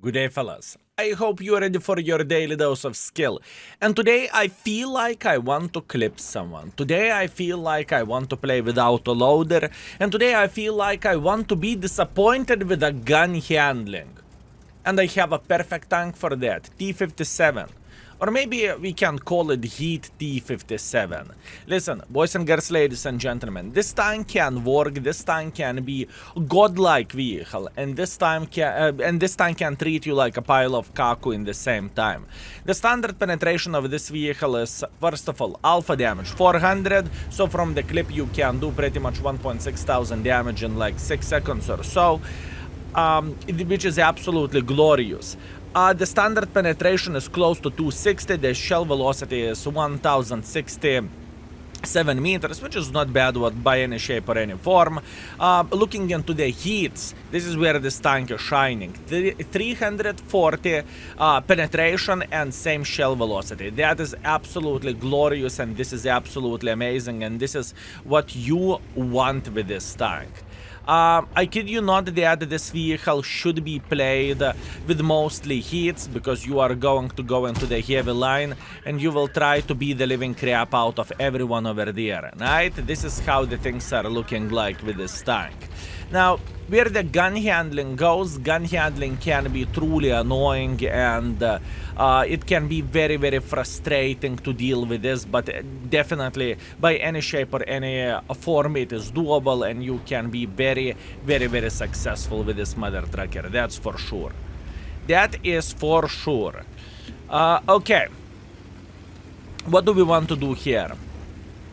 Good day, fellas. I hope you're ready for your daily dose of skill. And today I feel like I want to clip someone. Today I feel like I want to play with autoloader. And today I feel like I want to be disappointed with the gun handling. And I have a perfect tank for that, T57. Or maybe we can call it Heat T57. Listen, boys and girls, ladies and gentlemen, this tank can work, this tank can be godlike vehicle, and this tank can treat you like a pile of kaku in the same time. The standard penetration of this vehicle is, first of all, alpha damage 400, so from the clip you can do pretty much 1.6 thousand damage in like 6 seconds or so, which is absolutely glorious. The standard penetration is close to 260, the shell velocity is 1067 meters, which is not bad by any shape or any form. Looking into the heats, this is where this tank is shining. 340 penetration and same shell velocity. That is absolutely glorious, and this is absolutely amazing, and this is what you want with this tank. I kid you not that this vehicle should be played with mostly heats, because you are going to go into the heavy line and you will try to beat the living crap out of everyone over there, right? This is how the things are looking like with this tank. Now, where the gun handling goes, gun handling can be truly annoying, and it can be very, very frustrating to deal with this, but definitely by any shape or any form it is doable, and you can be very, very, very successful with this mother trucker. That's for sure. That is for sure. Okay. What do we want to do here?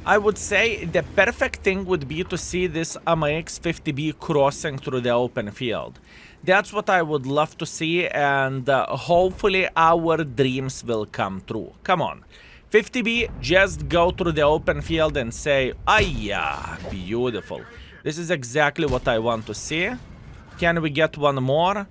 I would say the perfect thing would be to see this AMX-50B crossing through the open field. That's what I would love to see, and hopefully our dreams will come true. Come on. 50B, just go through the open field and say, "Ayya, beautiful." This is exactly what I want to see. Can we get one more?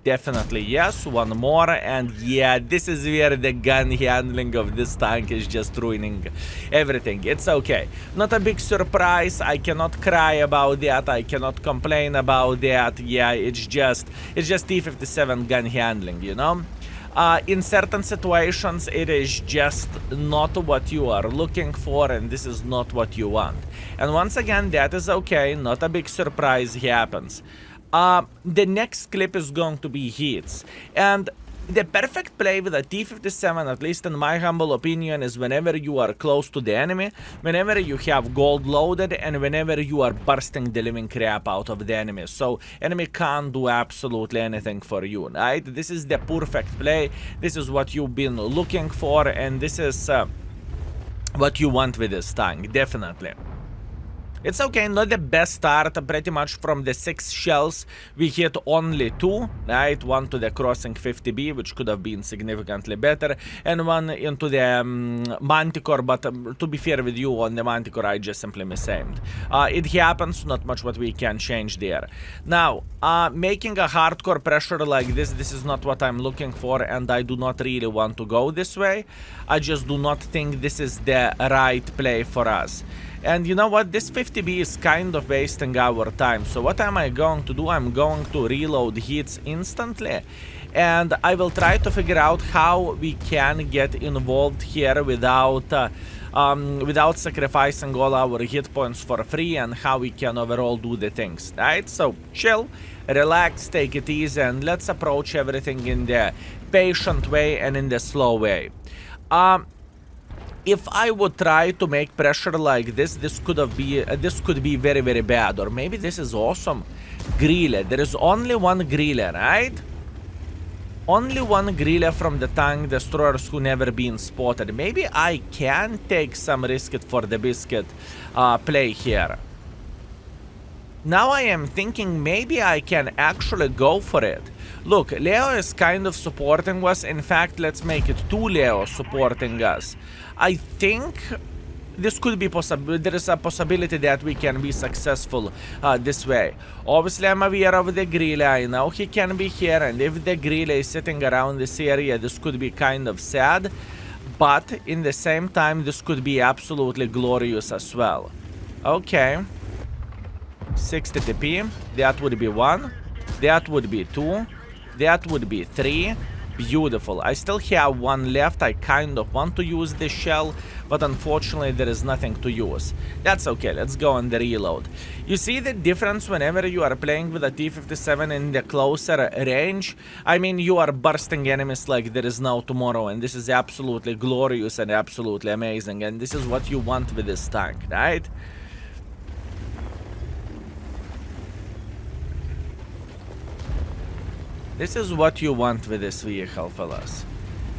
Definitely yes, one more, and yeah, this is where the gun handling of this tank is just ruining everything. It's okay. Not a big surprise, I cannot cry about that, I cannot complain about that. Yeah, it's just T57 gun handling, you know? In certain situations, it is just not what you are looking for, and this is not what you want. And once again, that is okay, not a big surprise happens. The next clip is going to be heats, and the perfect play with a T57, at least in my humble opinion, is whenever you are close to the enemy, whenever you have gold loaded, and whenever you are bursting the living crap out of the enemy, so enemy can't do absolutely anything for you, right? This is the perfect play, this is what you've been looking for, and this is what you want with this tank, definitely. It's okay, not the best start. Pretty much from the 6 shells, we hit only 2, right? One to the crossing 50B, which could have been significantly better, and one into the Manticore, but to be fair with you, on the Manticore, I just simply misaimed. It happens, not much what we can change there. Now, making a hardcore pressure like this is not what I'm looking for, and I do not really want to go this way. I just do not think this is the right play for us. And you know what, this 50B is kind of wasting our time, so what am I going to do? I'm going to reload hits instantly, and I will try to figure out how we can get involved here without sacrificing all our hit points for free, and how we can overall do the things, right? So chill, relax, take it easy, and let's approach everything in the patient way and in the slow way. If I would try to make pressure like this, this could be very, very bad. Or maybe this is awesome. Grille. There is only one grille, right? Only one grille from the tank destroyers who never been spotted. Maybe I can take some risk it for the biscuit play here. Now I am thinking maybe I can actually go for it. Look, Leo is kind of supporting us. In fact, let's make it 2 Leos supporting us. I think this could be possible. There is a possibility that we can be successful this way. Obviously, I'm aware of the grille. I know he can be here, and if the grille is sitting around this area, this could be kind of sad. But in the same time, this could be absolutely glorious as well. Okay. 60 TP. That would be 1. That would be 2. That would be 3. Beautiful. I still have 1 left. I kind of want to use this shell, but unfortunately there is nothing to use. That's okay. Let's go on the reload. You see the difference whenever you are playing with a T57 in the closer range? I mean, you are bursting enemies like there is no tomorrow, and this is absolutely glorious and absolutely amazing, and this is what you want with this tank, right? This is what you want with this vehicle, fellas.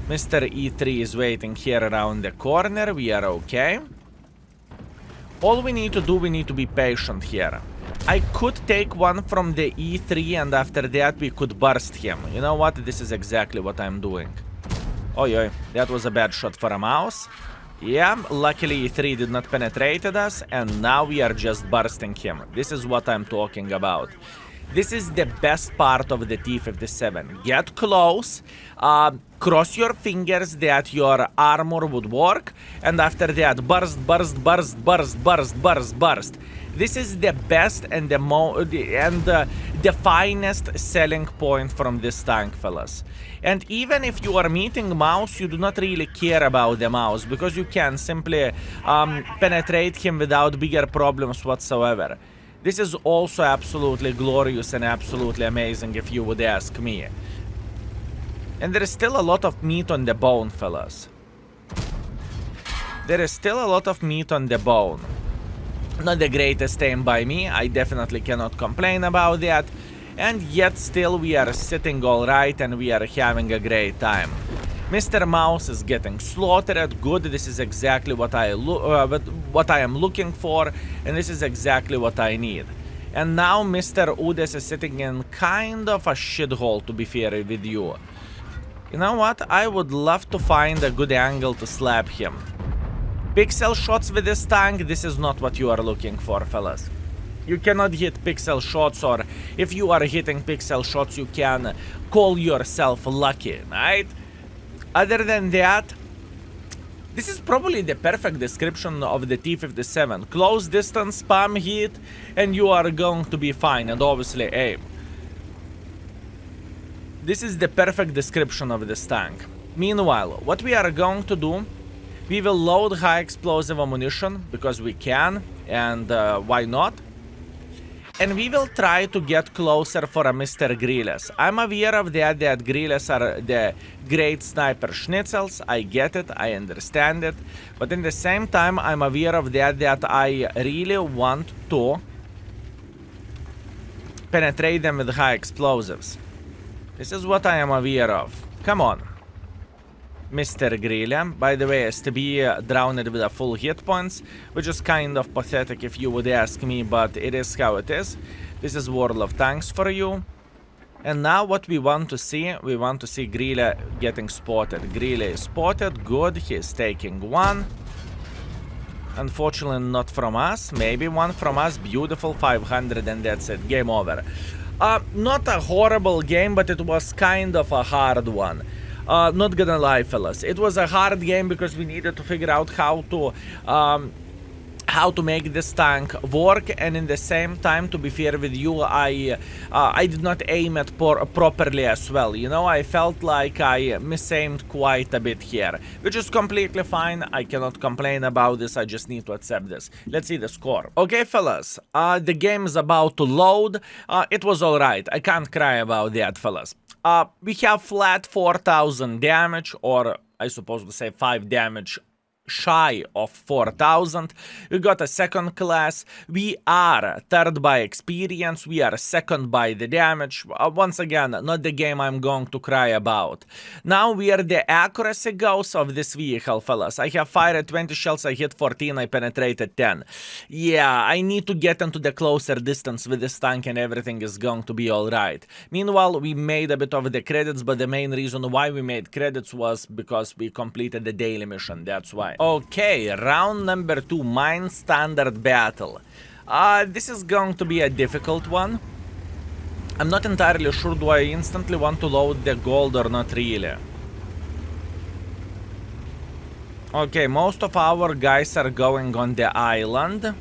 Mr. E3 is waiting here around the corner. We are okay. All we need to do, we need to be patient here. I could take one from the E3 and after that we could burst him. You know what? This is exactly what I'm doing. Oi, that was a bad shot for a mouse. Yeah, luckily E3 did not penetrate us and now we are just bursting him. This is what I'm talking about. This is the best part of the T57. Get close, cross your fingers that your armor would work, and after that, burst. This is the best and the finest selling point from this tank, fellas. And even if you are meeting mouse, you do not really care about the mouse, because you can simply penetrate him without bigger problems whatsoever. This is also absolutely glorious and absolutely amazing if you would ask me. And there is still a lot of meat on the bone, fellas. There is still a lot of meat on the bone. Not the greatest aim by me, I definitely cannot complain about that. And yet still we are sitting alright and we are having a great time. Mr. Mouse is getting slaughtered. Good, this is exactly what I am looking for, and this is exactly what I need. And now Mr. Udes is sitting in kind of a shithole, to be fair with you. You know what? I would love to find a good angle to slap him. Pixel shots with this tank, this is not what you are looking for, fellas. You cannot hit pixel shots, or if you are hitting pixel shots, you can call yourself lucky, right? Other than that, this is probably the perfect description of the T57. Close distance, spam hit, and you are going to be fine, and obviously aim. This is the perfect description of this tank. Meanwhile, what we are going to do, we will load high explosive ammunition, because we can, and why not? And we will try to get closer for a Mr. Grilles. I'm aware of that Grilles are the great sniper schnitzels. I get it, I understand it. But in the same time, I'm aware of that I really want to penetrate them with high explosives. This is what I am aware of. Come on, Mr. Grille. By the way, STB drowned with a full hit points, which is kind of pathetic if you would ask me, but it is how it is. This is World of Tanks for you. And now what we want to see Grille getting spotted. Grille is spotted, good, he is taking one. Unfortunately not from us, maybe one from us, beautiful, 500 and that's it, game over. Not a horrible game, but it was kind of a hard one. Not gonna lie, fellas, it was a hard game because we needed to figure out how to make this tank work, and in the same time, to be fair with you, I did not aim it properly as well. You know, I felt like I misaimed quite a bit here, which is completely fine. I cannot complain about this. I just need to accept this. Let's see the score. Okay, fellas, the game is about to load. It was alright. I can't cry about that, fellas. We have flat 4,000 damage, or I suppose to say 5 damage shy of 4,000. We got a second class. We are third by experience. We are second by the damage. Once again, not the game I'm going to cry about. Now where the accuracy goes of this vehicle, fellas. I have fired 20 shells, I hit 14, I penetrated 10. Yeah, I need to get into the closer distance with this tank and everything is going to be alright. Meanwhile, we made a bit of the credits, but the main reason why we made credits was because we completed the daily mission, that's why. Okay, round number 2, mine standard battle. This is going to be a difficult one. I'm not entirely sure, do I instantly want to load the gold or not really. Okay, most of our guys are going on the island.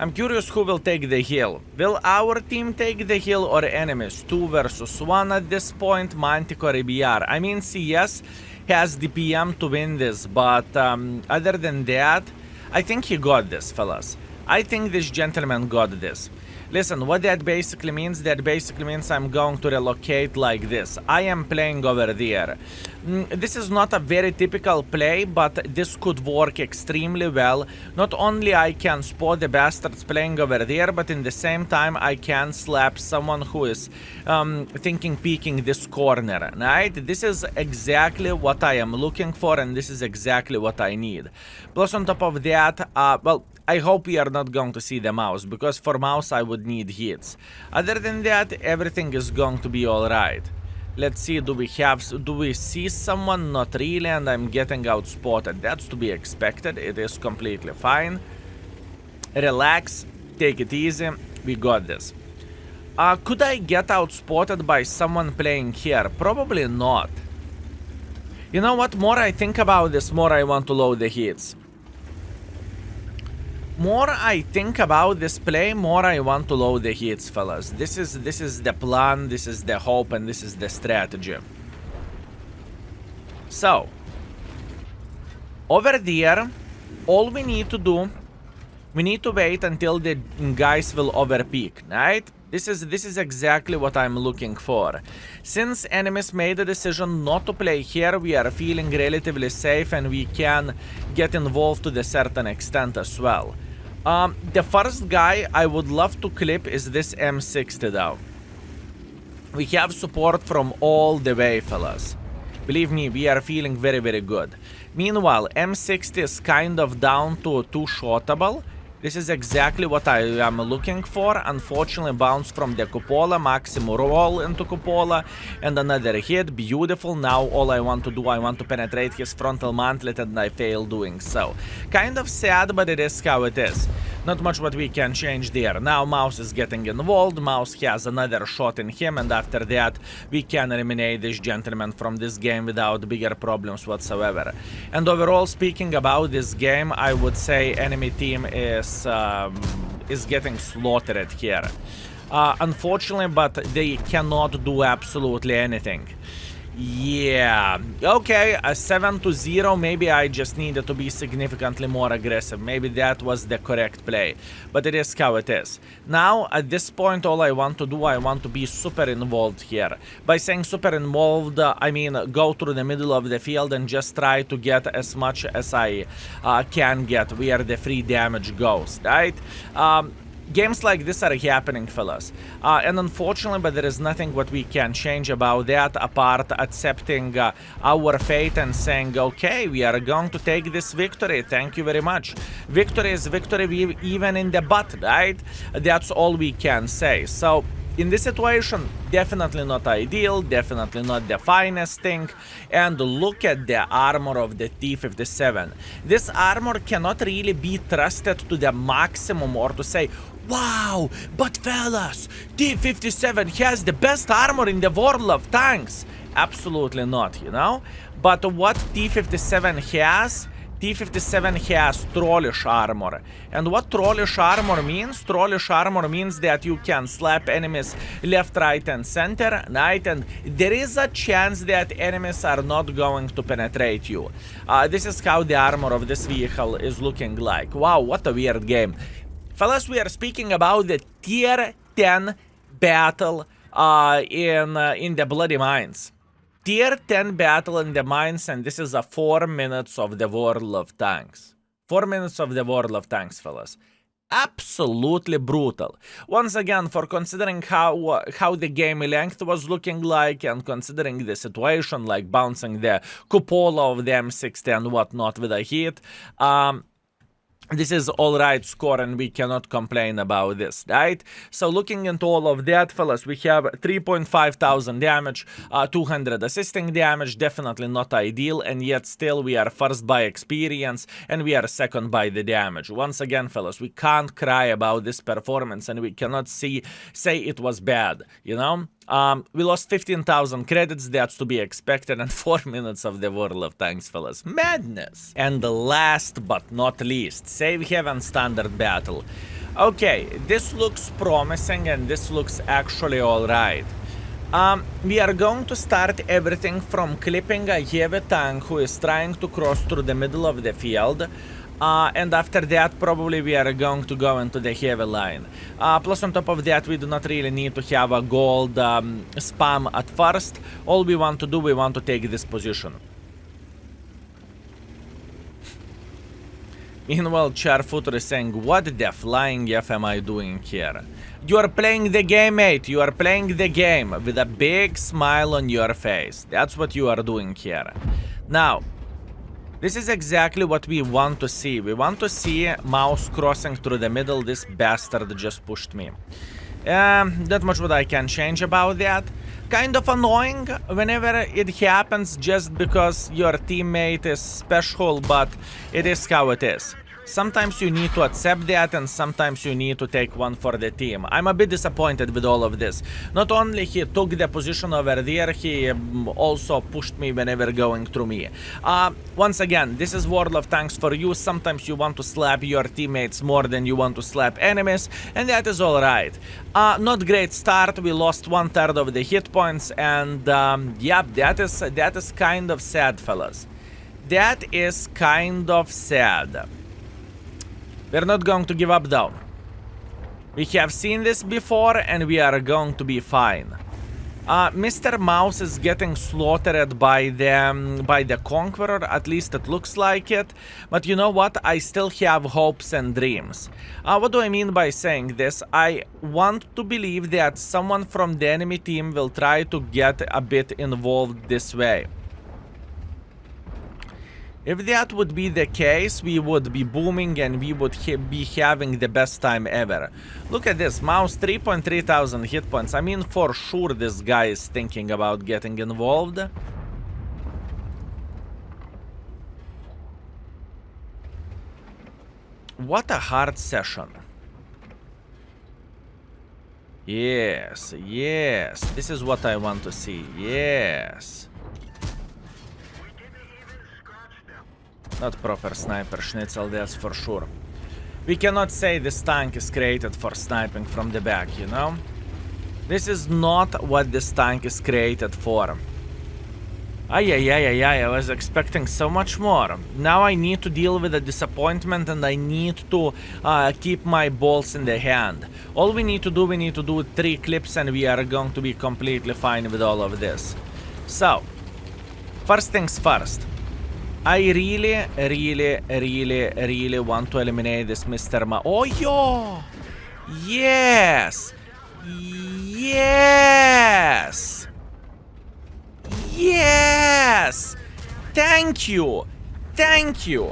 I'm curious who will take the hill. Will our team take the hill or enemies? 2 versus 1 at this point, Manticore EBR. I mean, CS has the PM to win this, but other than that, I think he got this, fellas. I think this gentleman got this. Listen, what that basically means? That basically means I'm going to relocate like this. I am playing over there. This is not a very typical play, but this could work extremely well. Not only I can spot the bastards playing over there, but in the same time I can slap someone who is peeking this corner, right? This is exactly what I am looking for, and this is exactly what I need. Plus on top of that, well, I hope we are not going to see the mouse, because for mouse I would need hits. Other than that, everything is going to be alright. Let's see, do we see someone? Not really, and I'm getting outspotted. That's to be expected. It is completely fine. Relax, take it easy. We got this. Could I get outspotted by someone playing here? Probably not. You know what? More I think about this, more I want to load the hits. More I think about this play, more I want to load the hits, fellas. This is the plan, this is the hope, and this is the strategy. So, over there, all we need to do, we need to wait until the guys will overpeak, right? This is exactly what I'm looking for. Since enemies made a decision not to play here, we are feeling relatively safe and we can get involved to a certain extent as well. The first guy I would love to clip is this M60 though. We have support from all the way, fellas. Believe me, we are feeling very, very good. Meanwhile, M60 is kind of down to 2-shotable. This is exactly what I am looking for. Unfortunately, bounce from the cupola, Maximo roll into cupola, and another hit. Beautiful. Now all I want to do, I want to penetrate his frontal mantlet, and I fail doing so. Kind of sad, but it is how it is. Not much what we can change there. Now Mouse is getting involved. Mouse has another shot in him, and after that we can eliminate this gentleman from this game without bigger problems whatsoever. And overall speaking about this game, I would say enemy team is getting slaughtered here. Unfortunately, but they cannot do absolutely anything. Yeah, okay, a 7-0, maybe I just needed to be significantly more aggressive. Maybe that was the correct play, but it is how it is. Now, at this point, all I want to do, I want to be super involved here. By saying super involved, I mean go through the middle of the field and just try to get as much as I can get where the free damage goes, right? Games like this are happening, fellas. And unfortunately, but there is nothing what we can change about that apart accepting our fate and saying, okay, we are going to take this victory. Thank you very much. Victory is victory even in the butt, right? That's all we can say. So, in this situation, definitely not ideal, definitely not the finest thing. And look at the armor of the T57. This armor cannot really be trusted to the maximum or to say, wow, but fellas, T57 has the best armor in the world of tanks. Absolutely not, you know? But what T57 has? T57 has trollish armor. And what trollish armor means? Trollish armor means that you can slap enemies left, right, and center, right? And there is a chance that enemies are not going to penetrate you. This is how the armor of this vehicle is looking like. Wow, what a weird game. Fellas, we are speaking about the tier 10 battle in the Bloody Mines. Tier 10 battle in the mines, and this is a 4 minutes of the World of Tanks. 4 minutes of the World of Tanks, fellas. Absolutely brutal. Once again, for considering how the game length was looking like, and considering the situation, like bouncing the cupola of the M60 and whatnot with a hit, this is alright score and we cannot complain about this, right? So looking into all of that, fellas, we have 3,500 damage, 200 assisting damage, definitely not ideal, and yet still we are first by experience and we are second by the damage. Once again, fellas, we can't cry about this performance and we cannot say it was bad, you know? We lost 15,000 credits, that's to be expected, and 4 minutes of the World of Tanks, fellas. Madness! And last but not least, Save Heaven Standard Battle. Okay, this looks promising and this looks actually alright. We are going to start everything from clipping a heavy tank who is trying to cross through the middle of the field. And after that, probably we are going to go into the heavy line. Plus on top of that, we do not really need to have a gold spam at first. All we want to do, we want to take this position. Meanwhile, Charfooter is saying, what the flying F am I doing here? You are playing the game, mate. You are playing the game with a big smile on your face. That's what you are doing here. Now, this is exactly what we want to see. We want to see mouse crossing through the middle. This bastard just pushed me. That much what I can change about that. Kind of annoying whenever it happens just because your teammate is special, but it is how it is. Sometimes you need to accept that and sometimes you need to take one for the team. I'm a bit disappointed with all of this. Not only he took the position over there, he also pushed me whenever going through me. Once again, this is World of Tanks for you. Sometimes you want to slap your teammates more than you want to slap enemies, and that is alright. Not great start, we lost 1/3 of the hit points, and yeah, that is kind of sad, fellas. That is kind of sad. We're not going to give up though. We have seen this before and we are going to be fine. Mr. Mouse is getting slaughtered by the Conqueror, at least it looks like it. But you know what? I still have hopes and dreams. What do I mean by saying this? I want to believe that someone from the enemy team will try to get a bit involved this way. If that would be the case, we would be booming and we would be having the best time ever. Look at this, Mouse 3.3 thousand hit points. I mean, for sure this guy is thinking about getting involved. What a hard session. Yes, yes, this is what I want to see, yes. Not proper sniper schnitzel, that's for sure. We cannot say this tank is created for sniping from the back, you know? This is not what this tank is created for. I was expecting so much more. Now I need to deal with the disappointment and I need to keep my balls in the hand. All we need to do 3 clips and we are going to be completely fine with all of this. So, first things first. I really want to eliminate this Mr. Oh, yo! Yes! Yes! Yes! Thank you! Thank you!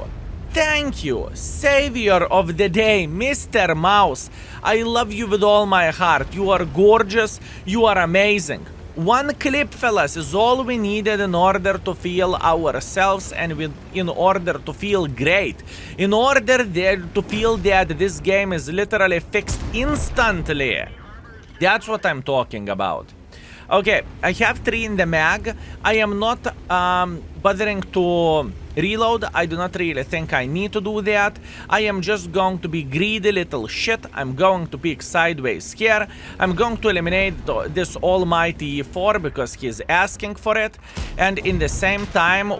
Thank you! Savior of the day, Mr. Mouse! I love you with all my heart. You are gorgeous. You are amazing. 1 clip, fellas, is all we needed in order to feel ourselves and in order to feel great. In order to feel that this game is literally fixed instantly. That's what I'm talking about. Okay, I have 3 in the mag. I am not bothering to reload. I do not really think I need to do that. I am just going to be greedy little shit. I'm going to peek sideways here. I'm going to eliminate this almighty E4 because he's asking for it. And in the same time,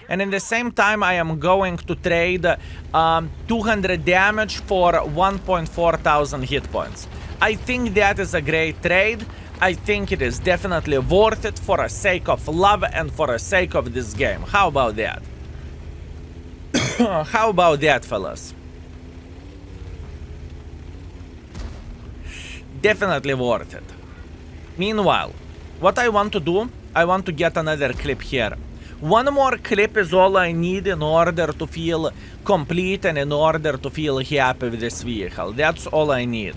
and in the same time, I am going to trade 200 damage for 1.4 thousand hit points. I think that is a great trade. I think it is definitely worth it for the sake of love and for the sake of this game. How about that? How about that, fellas? Definitely worth it. Meanwhile, what I want to do, I want to get another clip here. 1 more clip is all I need in order to feel complete and in order to feel happy with this vehicle. That's all I need.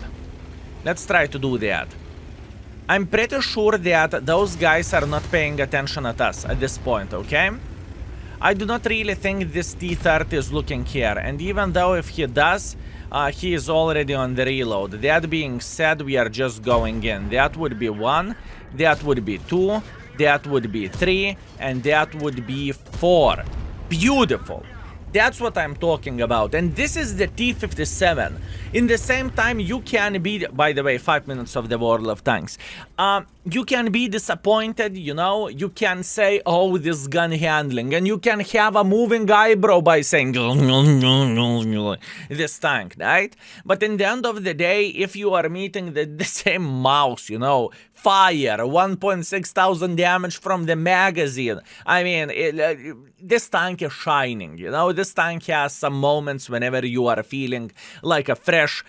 Let's try to do that. I'm pretty sure that those guys are not paying attention at us at this point, okay? I do not really think this T30 is looking here, and even though if he does, he is already on the reload. That being said, we are just going in. That would be 1, that would be 2, that would be 3, and that would be 4. Beautiful. That's what I'm talking about. And this is the T57. In the same time, you can be, by the way, 5 minutes of the World of Tanks. You can be disappointed, you know, you can say, oh, this gun handling, and you can have a moving eyebrow by saying, this tank, right? But in the end of the day, if you are meeting the same mouse, you know, fire, 1.6 thousand damage from the magazine, I mean, this tank is shining, you know, this tank has some moments whenever you are feeling like a fresh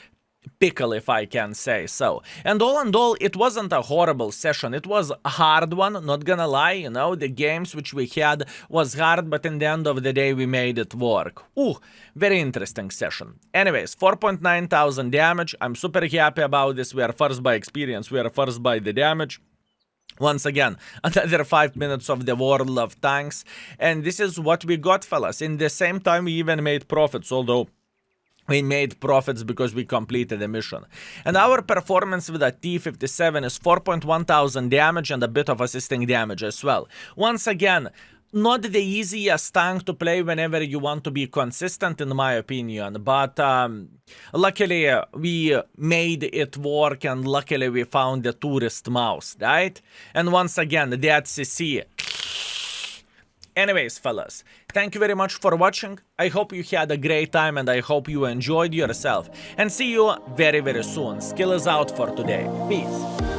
pickle, if I can say so. And all in all, it wasn't a horrible session. It was a hard one, not gonna lie, you know, the games which we had was hard, but in the end of the day, we made it work. Ooh, very interesting session. Anyways, 4.9 thousand damage. I'm super happy about this. We are first by experience. We are first by the damage. Once again, another 5 minutes of the World of Tanks. And this is what we got, fellas. In the same time, we even made profits, although we made profits because we completed the mission. And our performance with a T57 is 4.1 thousand damage and a bit of assisting damage as well. Once again, not the easiest tank to play whenever you want to be consistent, in my opinion, but luckily we made it work, and luckily we found the tourist mouse, right? And once again, that's CC. Anyways, fellas, thank you very much for watching. I hope you had a great time and I hope you enjoyed yourself. And see you very, very soon. Skill is out for today. Peace.